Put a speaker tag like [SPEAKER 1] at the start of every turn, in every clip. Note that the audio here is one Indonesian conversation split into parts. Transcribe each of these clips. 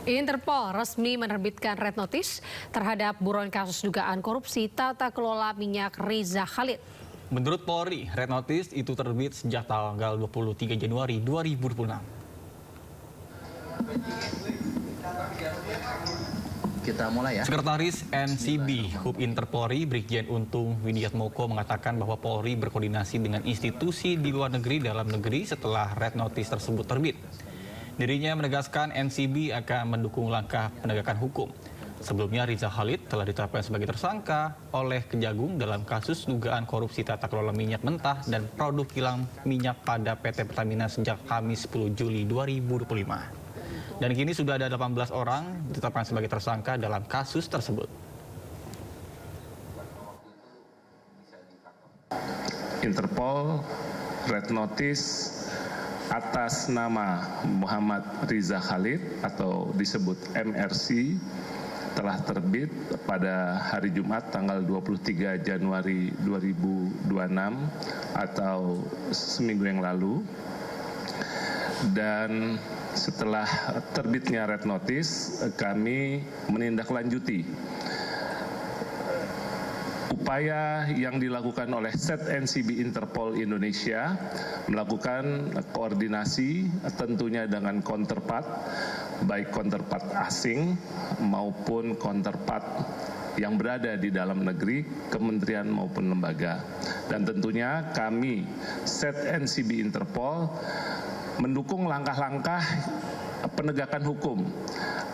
[SPEAKER 1] Interpol resmi menerbitkan red notice terhadap buron kasus dugaan korupsi tata kelola minyak Riza Khalid.
[SPEAKER 2] Menurut Polri, red notice itu terbit sejak tanggal 23 Januari 2026.
[SPEAKER 3] Kita mulai ya.
[SPEAKER 2] Sekretaris NCB Hub Interpolri Brigjen Untung Widiatmoko mengatakan bahwa Polri berkoordinasi dengan institusi di luar negeri dalam negeri setelah red notice tersebut terbit. Dirinya menegaskan NCB akan mendukung langkah penegakan hukum. Sebelumnya Riza Khalid telah ditetapkan sebagai tersangka oleh Kejagung dalam kasus dugaan korupsi tata kelola minyak mentah dan produk kilang minyak pada PT Pertamina sejak Kamis 10 Juli 2025. Dan kini sudah ada 18 orang ditetapkan sebagai tersangka dalam kasus tersebut.
[SPEAKER 4] Interpol red notice atas nama Muhammad Riza Khalid atau disebut MRC telah terbit pada hari Jumat tanggal 23 Januari 2026 atau seminggu yang lalu. Dan setelah terbitnya red notice, kami menindaklanjuti upaya yang dilakukan oleh Set NCB Interpol Indonesia melakukan koordinasi tentunya dengan counterpart, baik counterpart asing maupun counterpart yang berada di dalam negeri, kementerian maupun lembaga. Dan tentunya kami, Set NCB Interpol, mendukung langkah-langkah penegakan hukum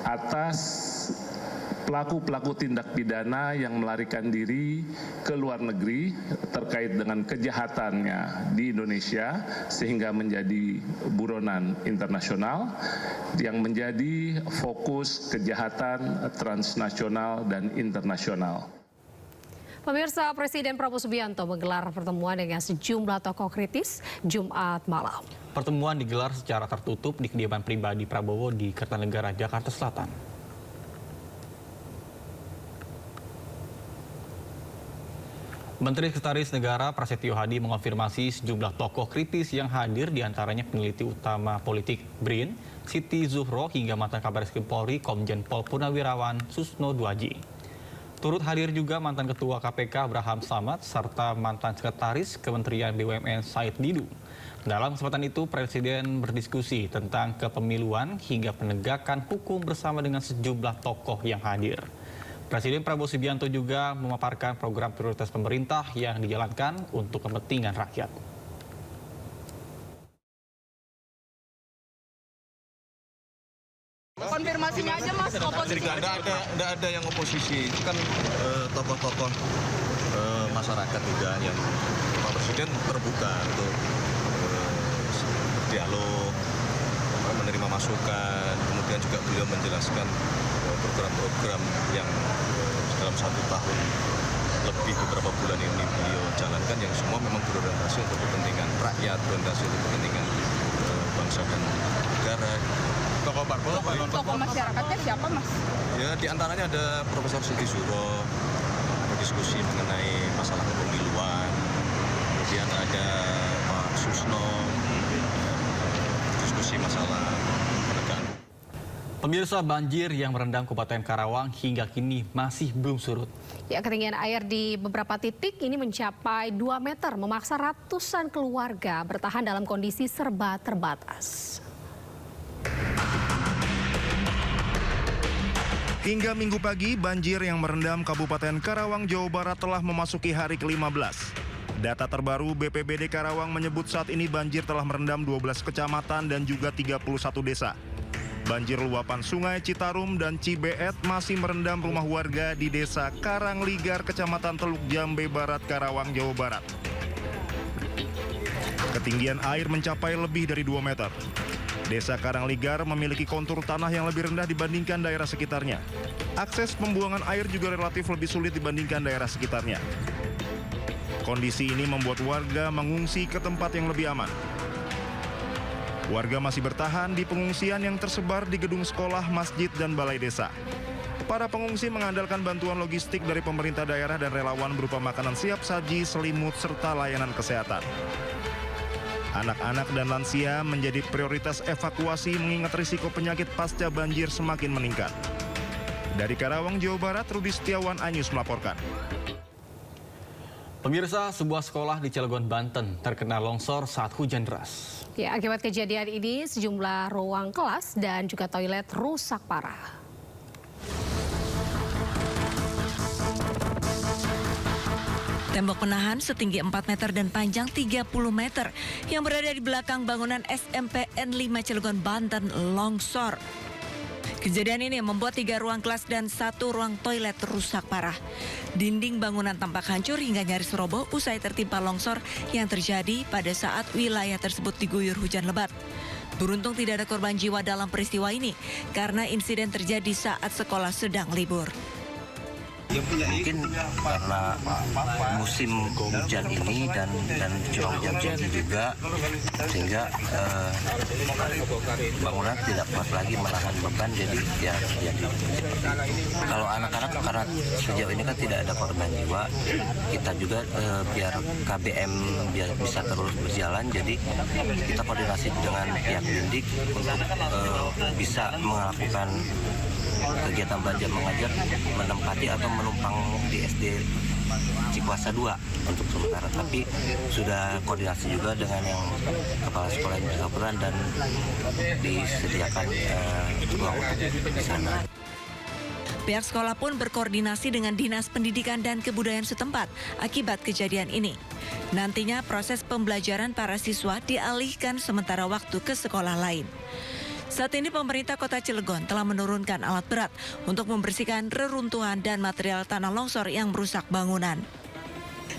[SPEAKER 4] atas pelaku-pelaku tindak pidana yang melarikan diri ke luar negeri terkait dengan kejahatannya di Indonesia sehingga menjadi buronan internasional yang menjadi fokus kejahatan transnasional dan internasional.
[SPEAKER 1] Pemirsa, Presiden Prabowo Subianto menggelar pertemuan dengan sejumlah tokoh kritis Jumat malam.
[SPEAKER 2] Pertemuan digelar secara tertutup di kediaman pribadi Prabowo di Kertanegara, Jakarta Selatan. Menteri Sekretaris Negara Prasetyo Hadi mengonfirmasi sejumlah tokoh kritis yang hadir, diantaranya peneliti utama politik BRIN, Siti Zuhro, hingga mantan Kabaris Polri Komjen Pol Purnawirawan Susno Duaji. Turut hadir juga mantan Ketua KPK Abraham Samad serta mantan Sekretaris Kementerian BUMN Said Didu. Dalam kesempatan itu, Presiden berdiskusi tentang kepemiluan hingga penegakan hukum bersama dengan sejumlah tokoh yang hadir. Presiden Prabowo Subianto juga memaparkan program prioritas pemerintah yang dijalankan untuk kepentingan rakyat.
[SPEAKER 5] Konfirmasinya aja Mas, oposisi.
[SPEAKER 6] Tidak ada yang oposisi, itu kan tokoh-tokoh masyarakat juga yang Pak Presiden terbuka untuk dialog, menerima masukan, kemudian juga beliau menjelaskan program-program yang dalam 1 tahun lebih beberapa bulan ini beliau jalankan yang semua memang berorientasi untuk kepentingan rakyat, berorientasi untuk kepentingan bangsa dan negara.
[SPEAKER 5] Tokoh masyarakatnya siapa Mas?
[SPEAKER 6] Ya diantaranya ada Profesor Siti Zuhro, diskusi mengenai masalah kepemiluan, kemudian ada Pak Susno, diskusi masalah penegakan.
[SPEAKER 2] Pemirsa, banjir yang merendam Kabupaten Karawang hingga kini masih belum surut.
[SPEAKER 1] Ya, ketinggian air di beberapa titik ini mencapai 2 meter, memaksa ratusan keluarga bertahan dalam kondisi serba terbatas.
[SPEAKER 7] Hingga Minggu pagi, banjir yang merendam Kabupaten Karawang, Jawa Barat telah memasuki hari ke-15. Data terbaru BPBD Karawang menyebut saat ini banjir telah merendam 12 kecamatan dan juga 31 desa. Banjir luapan Sungai Citarum dan Cibeet masih merendam rumah warga di Desa Karangligar, Kecamatan Teluk Jambe Barat, Karawang, Jawa Barat. Ketinggian air mencapai lebih dari 2 meter. Desa Karangligar memiliki kontur tanah yang lebih rendah dibandingkan daerah sekitarnya. Akses pembuangan air juga relatif lebih sulit dibandingkan daerah sekitarnya. Kondisi ini membuat warga mengungsi ke tempat yang lebih aman. Warga masih bertahan di pengungsian yang tersebar di gedung sekolah, masjid, dan balai desa. Para pengungsi mengandalkan bantuan logistik dari pemerintah daerah dan relawan berupa makanan siap saji, selimut, serta layanan kesehatan. Anak-anak dan lansia menjadi prioritas evakuasi mengingat risiko penyakit pasca banjir semakin meningkat. Dari Karawang, Jawa Barat, Rudi Setiawan, iNews melaporkan.
[SPEAKER 2] Pemirsa, sebuah sekolah di Cilegon, Banten terkena longsor saat hujan deras.
[SPEAKER 1] Ya, akibat kejadian ini sejumlah ruang kelas dan juga toilet rusak parah.
[SPEAKER 8] Tembok penahan setinggi 4 meter dan panjang 30 meter yang berada di belakang bangunan SMPN 5 Cilegon, Banten longsor. Kejadian ini membuat 3 ruang kelas dan 1 ruang toilet rusak parah. Dinding bangunan tampak hancur hingga nyaris roboh usai tertimpa longsor yang terjadi pada saat wilayah tersebut diguyur hujan lebat. Beruntung tidak ada korban jiwa dalam peristiwa ini karena insiden terjadi saat sekolah sedang libur.
[SPEAKER 9] Mungkin karena musim hujan ini dan curah hujan tinggi juga, sehingga bangunan tidak kuat lagi menahan beban, jadi ya jadi kalau anak-anak karena sejauh ini kan tidak ada korban jiwa, kita juga biar KBM bisa terus berjalan, jadi kita koordinasi dengan pihak Dindik untuk bisa melakukan kegiatan belajar mengajar menempati atau menumpang di SD Cikuasa 2 untuk sementara, tapi sudah koordinasi juga dengan yang kepala sekolah yang bersangkutan dan disediakan ruang untuk di sana.
[SPEAKER 8] Pihak sekolah pun berkoordinasi dengan Dinas Pendidikan dan Kebudayaan setempat akibat kejadian ini. Nantinya proses pembelajaran para siswa dialihkan sementara waktu ke sekolah lain. Saat ini pemerintah Kota Cilegon telah menurunkan alat berat untuk membersihkan reruntuhan dan material tanah longsor yang merusak bangunan.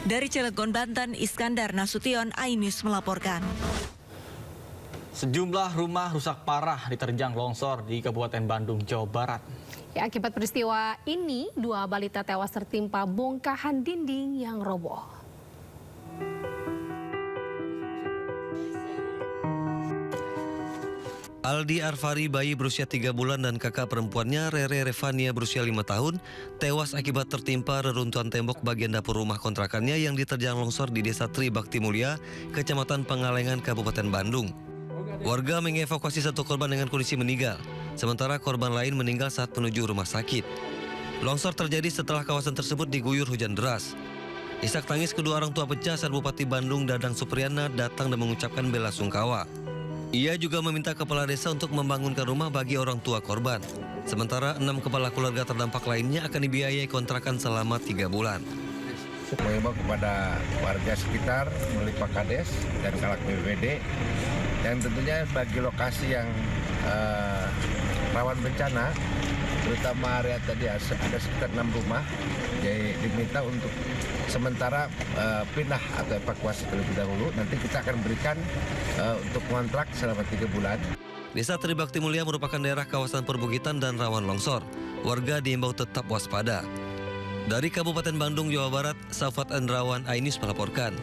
[SPEAKER 8] Dari Cilegon, Banten, Iskandar Nasution, iNews melaporkan.
[SPEAKER 2] Sejumlah rumah rusak parah diterjang longsor di Kabupaten Bandung, Jawa Barat.
[SPEAKER 1] Ya, akibat peristiwa ini, 2 balita tewas tertimpa bongkahan dinding yang roboh.
[SPEAKER 10] Aldi Arfari, bayi berusia 3 bulan dan kakak perempuannya Rere Revania berusia 5 tahun tewas akibat tertimpa reruntuhan tembok bagian dapur rumah kontrakannya yang diterjang longsor di Desa Tribakti Mulia, Kecamatan Pengalengan, Kabupaten Bandung. Warga mengevakuasi 1 korban dengan kondisi meninggal, sementara korban lain meninggal saat menuju rumah sakit. Longsor terjadi setelah kawasan tersebut diguyur hujan deras. Isak tangis kedua orang tua pecah saat Bupati Bandung Dadang Supriyana datang dan mengucapkan bela sungkawa. Ia juga meminta kepala desa untuk membangunkan rumah bagi orang tua korban. Sementara 6 kepala keluarga terdampak lainnya akan dibiayai kontrakan selama 3 bulan.
[SPEAKER 11] Mengimbau kepada warga sekitar melalui Pak Kades dan Kalak BPBD, dan tentunya bagi lokasi yang rawan bencana, terutama area tadi ada sekitar 6 rumah, jadi diminta untuk sementara pindah atau evakuasi terlebih dahulu. Nanti kita akan berikan untuk kontrak selama 3 bulan.
[SPEAKER 10] Desa Tribakti Mulia merupakan daerah kawasan perbukitan dan rawan longsor. Warga diimbau tetap waspada. Dari Kabupaten Bandung, Jawa Barat, Safat Andrawan, iNews melaporkan.